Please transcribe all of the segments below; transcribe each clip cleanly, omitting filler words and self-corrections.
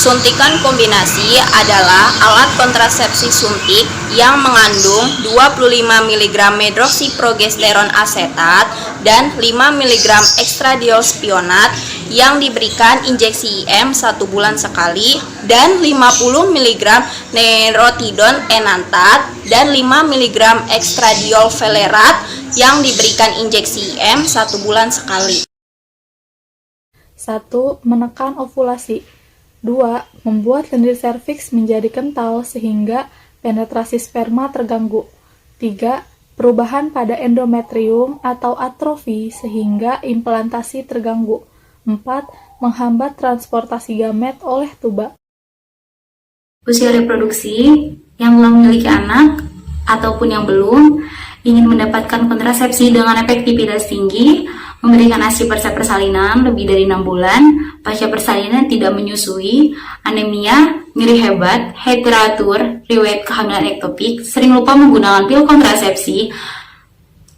Suntikan kombinasi adalah alat kontrasepsi suntik yang mengandung 25 mg medroksiprogesteron asetat dan 5 mg estradiol spionat yang diberikan injeksi IM 1 bulan sekali dan 50 mg nerotidon enantat dan 5 mg estradiol valerat yang diberikan injeksi IM 1 bulan sekali. 1. Menekan ovulasi. 2. Membuat lendir serviks menjadi kental sehingga penetrasi sperma terganggu. 3. Perubahan pada endometrium atau atrofi sehingga implantasi terganggu. 4. Menghambat transportasi gamet oleh tuba. Usia reproduksi yang belum memiliki anak ataupun yang belum ingin mendapatkan kontrasepsi dengan efektivitas tinggi, memberikan ASI pasca persalinan lebih dari 6 bulan, pasca persalinan tidak menyusui, anemia, nyeri hebat, haid teratur, riwayat kehamilan ektopik, sering lupa menggunakan pil kontrasepsi,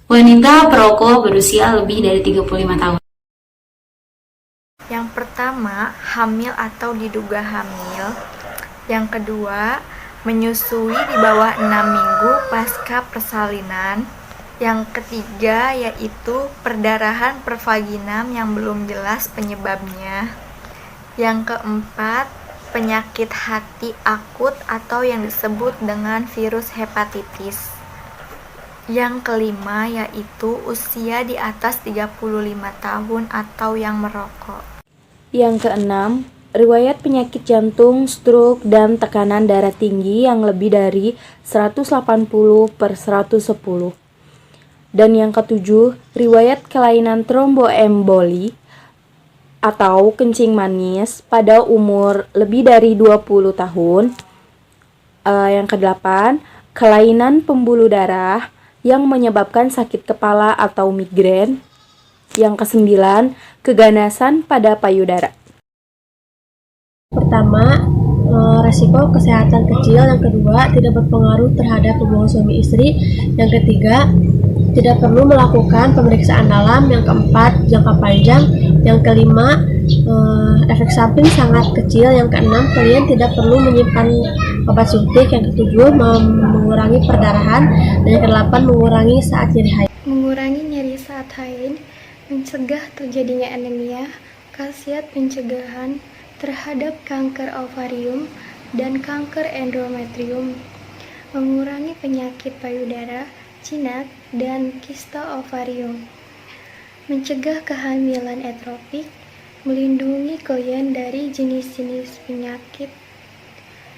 wanita perokok berusia lebih dari 35 tahun. Yang pertama, hamil atau diduga hamil. Yang kedua, menyusui di bawah 6 minggu pasca persalinan. Yang ketiga yaitu perdarahan pervaginam yang belum jelas penyebabnya. Yang keempat, penyakit hati akut atau yang disebut dengan virus hepatitis. Yang kelima yaitu usia di atas 35 tahun atau yang merokok. Yang keenam, riwayat penyakit jantung, stroke, dan tekanan darah tinggi yang lebih dari 180/110. Dan yang ketujuh, riwayat kelainan tromboemboli atau kencing manis pada umur lebih dari 20 tahun. Yang kedelapan, kelainan pembuluh darah yang menyebabkan sakit kepala atau migrain. Yang kesembilan, keganasan pada payudara. Pertama, resiko kesehatan kecil. Yang kedua, tidak berpengaruh terhadap hubungan suami istri. Yang ketiga, tidak perlu melakukan pemeriksaan dalam. Yang keempat, jangka panjang. Yang kelima, efek samping sangat kecil. Yang keenam, kalian tidak perlu menyimpan obat suntik. Yang ketujuh, mengurangi perdarahan. Dan yang kedelapan, mengurangi saat nyeri haid. Mengurangi nyeri saat haid, mencegah terjadinya anemia, khasiat pencegahan terhadap kanker ovarium dan kanker endometrium, mengurangi penyakit payudara, jinak, dan kista ovarium, mencegah kehamilan etropik, melindungi klien dari jenis-jenis penyakit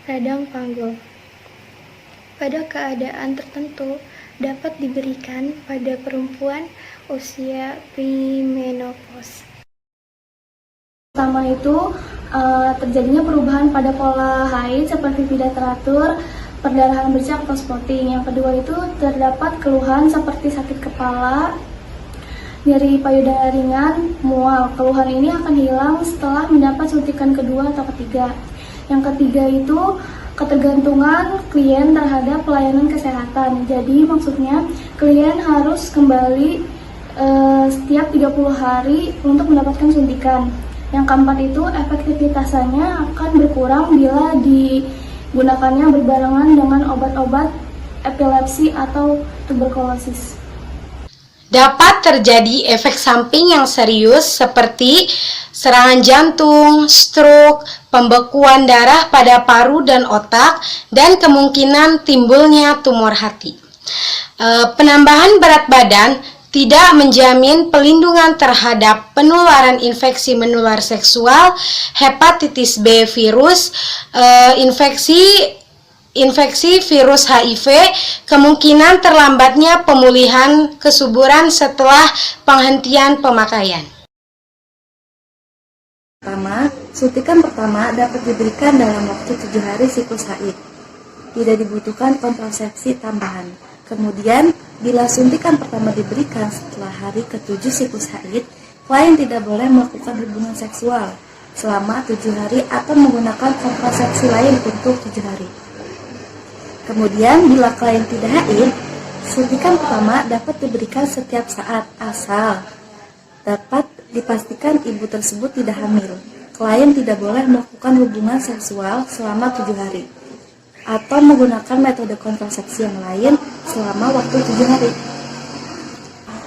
radang panggul. Pada keadaan tertentu dapat diberikan pada perempuan usia premenopause. Pertama itu terjadinya perubahan pada pola haid seperti tidak teratur, perdarahan bercak atau spotting. Yang kedua itu terdapat keluhan seperti sakit kepala, nyeri payudara ringan, mual. Keluhan ini akan hilang setelah mendapat suntikan kedua atau ketiga. Yang ketiga itu ketergantungan klien terhadap pelayanan kesehatan. Jadi maksudnya klien harus kembali setiap 30 hari untuk mendapatkan suntikan. Yang keempat itu efektivitasnya akan berkurang bila digunakannya berbarengan dengan obat-obat epilepsi atau tuberkulosis. Dapat terjadi efek samping yang serius seperti serangan jantung, stroke, pembekuan darah pada paru dan otak, dan kemungkinan timbulnya tumor hati. Penambahan berat badan tidak menjamin pelindungan terhadap penularan infeksi menular seksual, hepatitis B virus, infeksi virus HIV, kemungkinan terlambatnya pemulihan kesuburan setelah penghentian pemakaian. Pertama, suntikan pertama dapat diberikan dalam waktu 7 hari siklus haid. Tidak dibutuhkan kontrasepsi tambahan. Kemudian, bila suntikan pertama diberikan setelah hari ke-7 siklus haid, klien tidak boleh melakukan hubungan seksual selama 7 hari atau menggunakan kontrasepsi lain untuk 7 hari. Kemudian, bila klien tidak haid, suntikan pertama dapat diberikan setiap saat asal dapat dipastikan ibu tersebut tidak hamil. klien tidak boleh melakukan hubungan seksual selama 7 hari atau menggunakan metode kontrasepsi yang lain selama waktu 7 hari.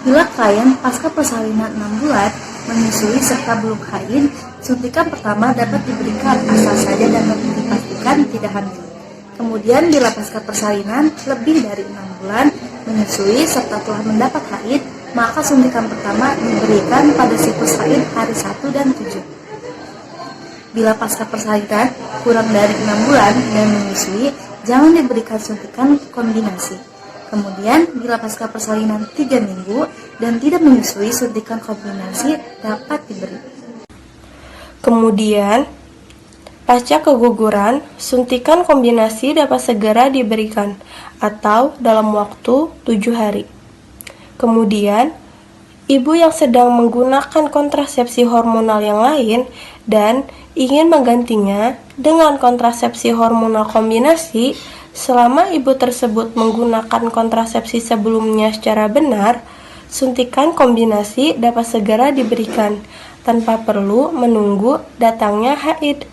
Bila klien pasca persalinan 6 bulan menyusui serta belum haid, suntikan pertama dapat diberikan asal saja dapat dipastikan tidak hamil. Kemudian bila pasca persalinan lebih dari 6 bulan menyusui serta telah mendapat haid, maka suntikan pertama diberikan pada siklus haid hari 1 dan 7. Bila pasca persalinan kurang dari 6 bulan dan menyusui, jangan diberikan suntikan kombinasi. Kemudian, bila pasca persalinan 3 minggu dan tidak menyusui, suntikan kombinasi dapat diberi. Kemudian, pasca keguguran, suntikan kombinasi dapat segera diberikan atau dalam waktu 7 hari. Kemudian, ibu yang sedang menggunakan kontrasepsi hormonal yang lain dan ingin menggantinya dengan kontrasepsi hormonal kombinasi, selama ibu tersebut menggunakan kontrasepsi sebelumnya secara benar, suntikan kombinasi dapat segera diberikan tanpa perlu menunggu datangnya haid.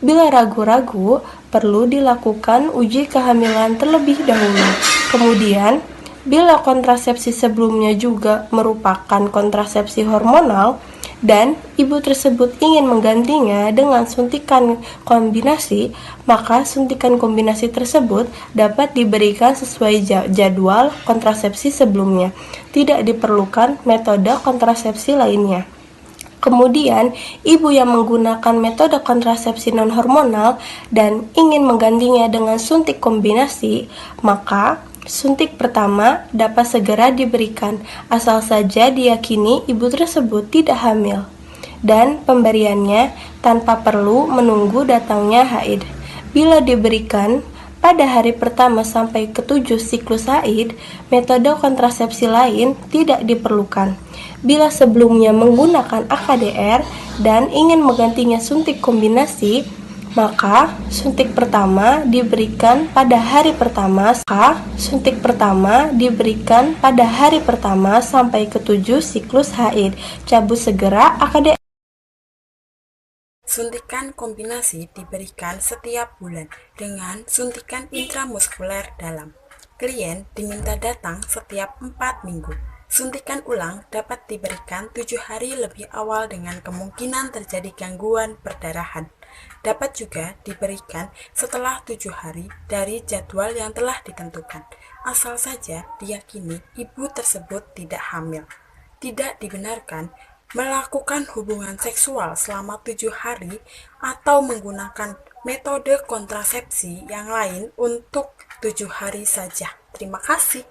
Bila ragu-ragu, perlu dilakukan uji kehamilan terlebih dahulu. Kemudian, bila kontrasepsi sebelumnya juga merupakan kontrasepsi hormonal dan ibu tersebut ingin menggantinya dengan suntikan kombinasi, maka suntikan kombinasi tersebut dapat diberikan sesuai jadwal kontrasepsi sebelumnya. Tidak diperlukan metode kontrasepsi lainnya. Kemudian, ibu yang menggunakan metode kontrasepsi non-hormonal dan ingin menggantinya dengan suntik kombinasi, maka suntik pertama dapat segera diberikan, asal saja diyakini ibu tersebut tidak hamil, dan pemberiannya tanpa perlu menunggu datangnya haid. Bila diberikan pada hari pertama sampai ke-7 siklus haid, metode kontrasepsi lain tidak diperlukan. Bila sebelumnya menggunakan AKDR dan ingin menggantinya suntik kombinasi, maka suntik pertama diberikan pada hari pertama sampai ke-7 siklus haid. Cabut segera AKDR. Suntikan kombinasi diberikan setiap bulan dengan suntikan intramuskuler dalam. Klien diminta datang setiap 4 minggu. Suntikan ulang dapat diberikan 7 hari lebih awal dengan kemungkinan terjadi gangguan perdarahan. Dapat juga diberikan setelah 7 hari dari jadwal yang telah ditentukan, asal saja diyakini ibu tersebut tidak hamil. Tidak dibenarkan melakukan hubungan seksual selama 7 hari atau menggunakan metode kontrasepsi yang lain untuk 7 hari saja. Terima kasih.